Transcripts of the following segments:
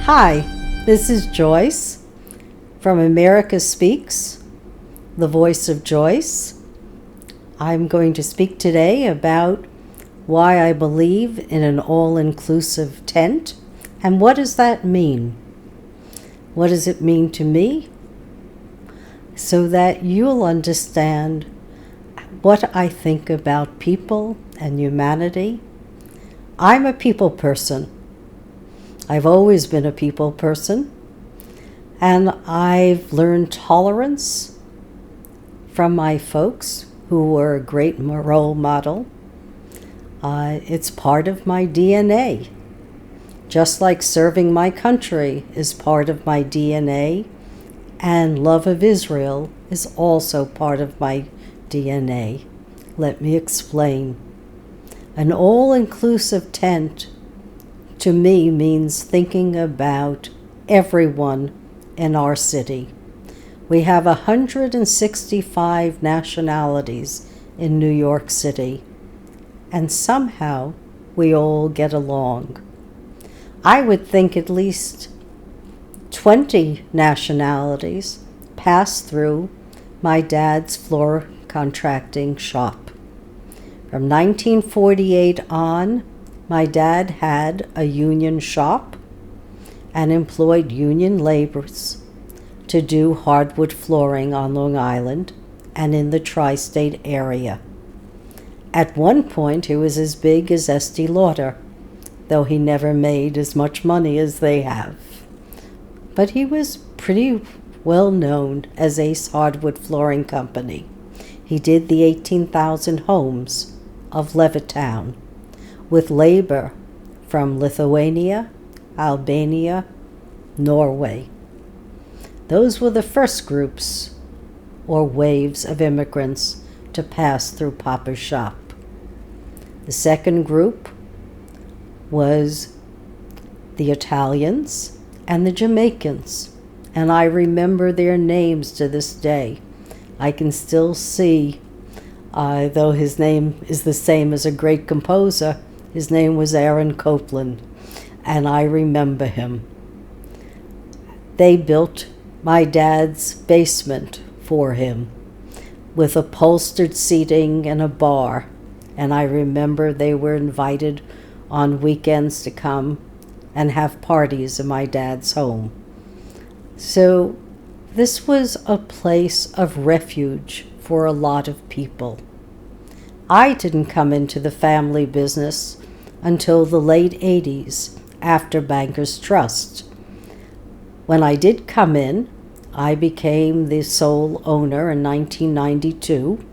Hi, this is Joyce from America Speaks, The Voice of Joyce. I'm going to speak today about why I believe in an all-inclusive tent and what does that mean? What does it mean to me? So that you'll understand what I think about people and humanity. I'm a people person. I've always been a people person, and I've learned tolerance from my folks who were a great role model. It's part of my DNA. Just like serving my country is part of my DNA, and love of Israel is also part of my DNA. Let me explain. An all-inclusive tent to me means thinking about everyone in our city. We have 165 nationalities in New York City, and somehow we all get along. I would think at least 20 nationalities pass through my dad's floor contracting shop. From 1948 on, my dad had a union shop and employed union laborers to do hardwood flooring on Long Island and in the tri-state area. At one point, he was as big as Estee Lauder, though he never made as much money as they have. But he was pretty well known as Ace Hardwood Flooring Company. He did the 18,000 homes of Levittown with labor from Lithuania, Albania, Norway. Those were the first groups or waves of immigrants to pass through Papa's shop. The second group was the Italians and the Jamaicans, and I remember their names to this day. I can still see, though his name is the same as a great composer, his name was Aaron Copland, and I remember him. They built my dad's basement for him with upholstered seating and a bar, and I remember they were invited on weekends to come and have parties in my dad's home. So this was a place of refuge for a lot of people. I didn't come into the family business until the late 80s after Bankers Trust. When I did come in, I became the sole owner in 1992,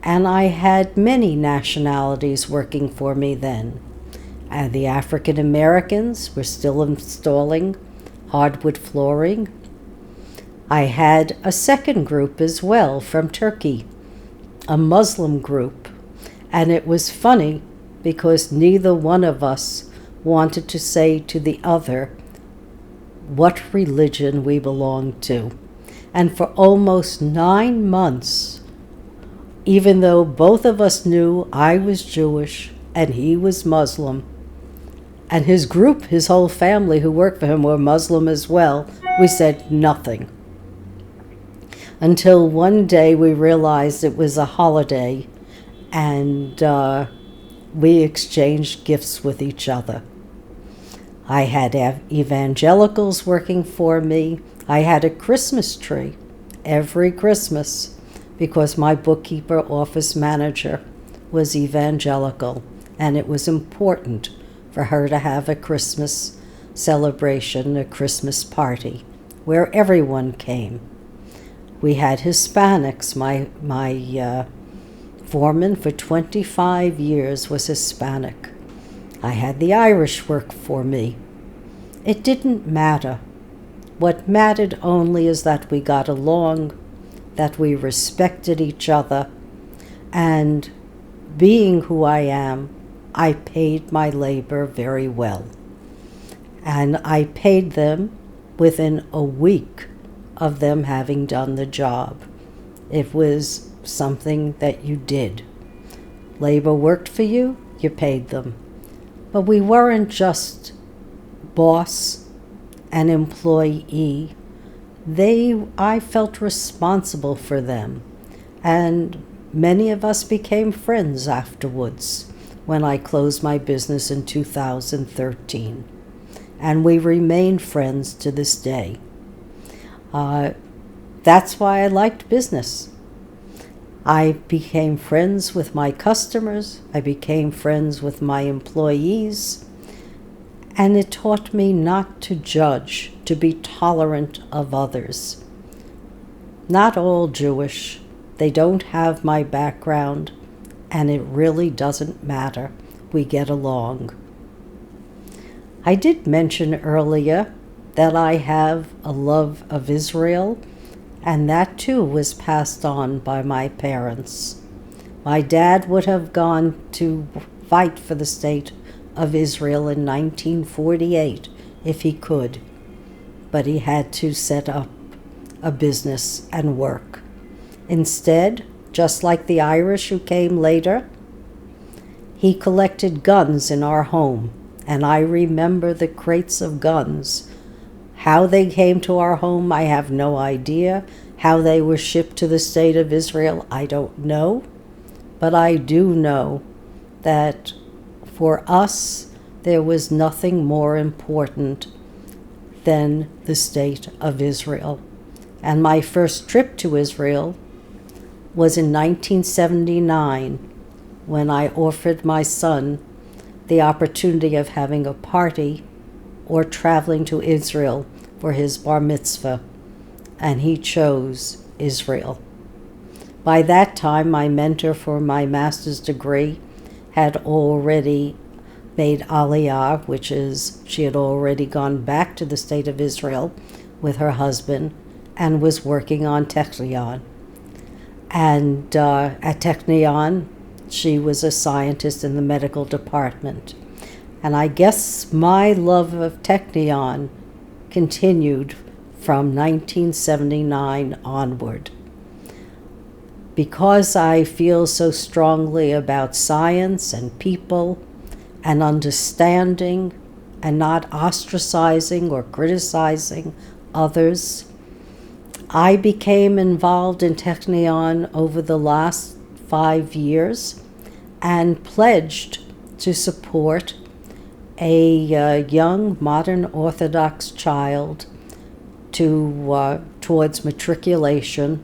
and I had many nationalities working for me then. And the African Americans were still installing hardwood flooring. I had a second group as well from Turkey, a Muslim group, and it was funny because neither one of us wanted to say to the other what religion we belonged to. And for almost 9 months, even though both of us knew I was Jewish and he was Muslim, and his group, his whole family who worked for him were Muslim as well, we said nothing. Until one day we realized it was a holiday, and we exchanged gifts with each other. I had evangelicals working for me. I had a Christmas tree every Christmas because my bookkeeper office manager was evangelical, and it was important for her to have a Christmas celebration, a Christmas party, where everyone came. We had Hispanics. My foreman for 25 years was Hispanic. I had the Irish work for me. It didn't matter. What mattered only is that we got along, that we respected each other, and being who I am, I paid my labor very well. And I paid them within a week of them having done the job. It was something that you did. Labor worked for you, you paid them. But we weren't just boss an employee, I felt responsible for them. And many of us became friends afterwards when I closed my business in 2013. And we remain friends to this day. That's why I liked business. I became friends with my customers. I became friends with my employees. And it taught me not to judge, to be tolerant of others. Not all Jewish. They don't have my background, and it really doesn't matter. We get along. I did mention earlier that I have a love of Israel, and that too was passed on by my parents. My dad would have gone to fight for the state of Israel in 1948 if he could, but he had to set up a business and work. Instead, just like the Irish who came later, he collected guns in our home, and I remember the crates of guns. How they came to our home, I have no idea. How they were shipped to the state of Israel, I don't know. But I do know that for us, there was nothing more important than the state of Israel. And my first trip to Israel was in 1979, when I offered my son the opportunity of having a party or traveling to Israel for his bar mitzvah, and he chose Israel. By that time, my mentor for my master's degree had already made Aliyah, which is she had already gone back to the state of Israel with her husband and was working on Technion. And at Technion, she was a scientist in the medical department. And I guess my love of Technion continued from 1979 onward. Because I feel so strongly about science and people and understanding and not ostracizing or criticizing others, I became involved in Technion over the last 5 years and pledged to support a young modern Orthodox child towards matriculation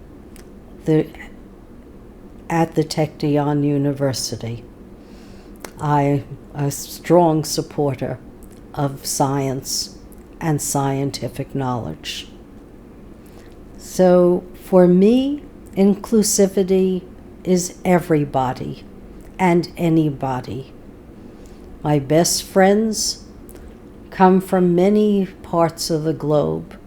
at the Technion University. I'm a strong supporter of science and scientific knowledge. So for me, inclusivity is everybody and anybody. My best friends come from many parts of the globe,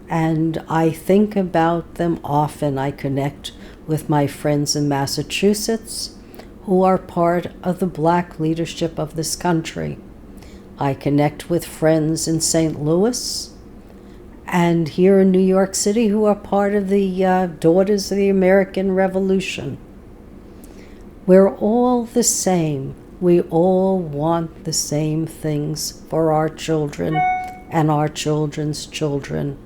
and I think about them often. I connect with my friends in Massachusetts who are part of the Black leadership of this country. I connect with friends in St. Louis and here in New York City who are part of the Daughters of the American Revolution. We're all the same. We all want the same things for our children and our children's children.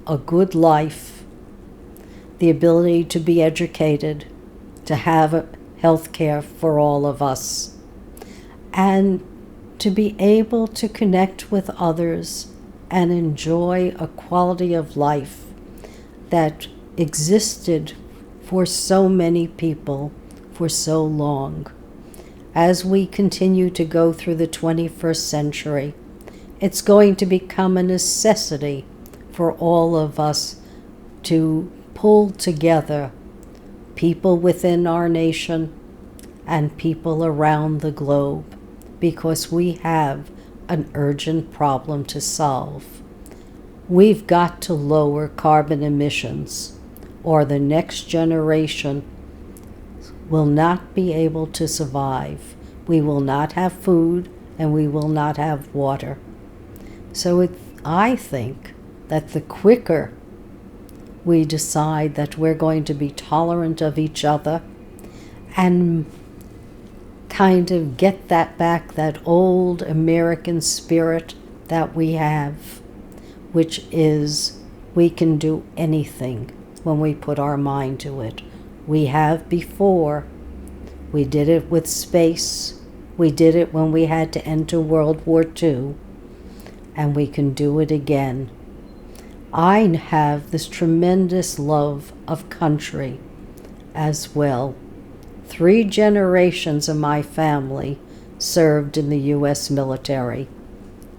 A good life, the ability to be educated, to have health care for all of us, and to be able to connect with others and enjoy a quality of life that existed for so many people for so long. As we continue to go through the 21st century, it's going to become a necessity for all of us to pull together people within our nation and people around the globe, because we have an urgent problem to solve. We've got to lower carbon emissions, or the next generation will not be able to survive. We will not have food, and we will not have water. So I think that the quicker we decide that we're going to be tolerant of each other and kind of get that back, that old American spirit that we have, which is we can do anything when we put our mind to it. We have before. We did it with space. We did it when we had to enter World War II, and we can do it again. I have this tremendous love of country as well. 3 generations of my family served in the U.S. military.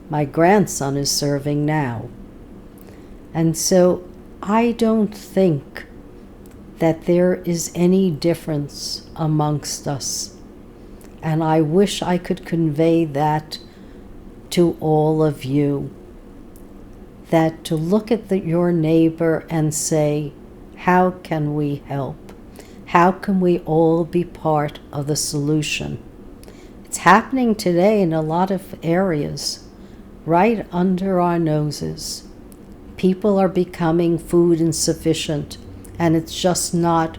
My grandson is serving now. And so I don't think that there is any difference amongst us. And I wish I could convey that to all of you. That to look at your neighbor and say, how can we help? How can we all be part of the solution? It's happening today in a lot of areas, right under our noses. People are becoming food insufficient, and it's just not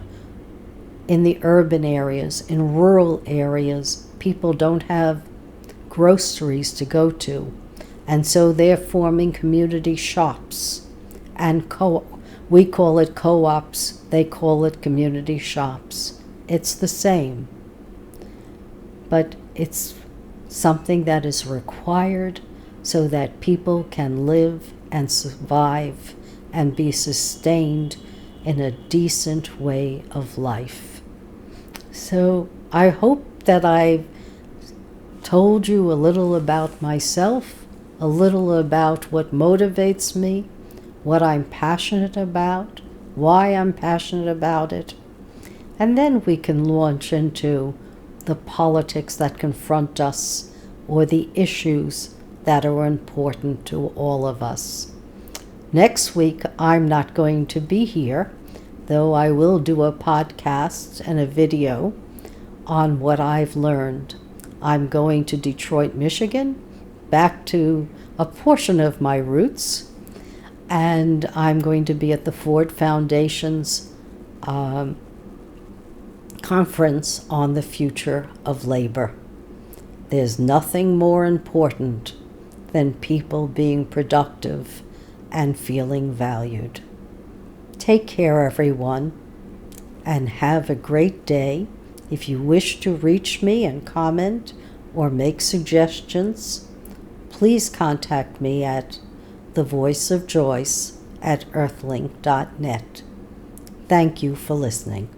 in the urban areas. In rural areas, people don't have groceries to go to, and so they're forming community shops and we call it co-ops, they call it community shops. It's the same, but it's something that is required so that people can live and survive and be sustained in a decent way of life. So I hope that I've told you a little about myself, a little about what motivates me, what I'm passionate about, why I'm passionate about it, and then we can launch into the politics that confront us or the issues that are important to all of us. Next week, I'm not going to be here, though I will do a podcast and a video on what I've learned. I'm going to Detroit, Michigan, back to a portion of my roots, and I'm going to be at the Ford Foundation's conference on the future of labor. There's nothing more important than people being productive and feeling valued. Take care, everyone, and have a great day. If you wish to reach me and comment or make suggestions, please contact me at TheVoiceOfJoyce@earthlink.net. Thank you for listening.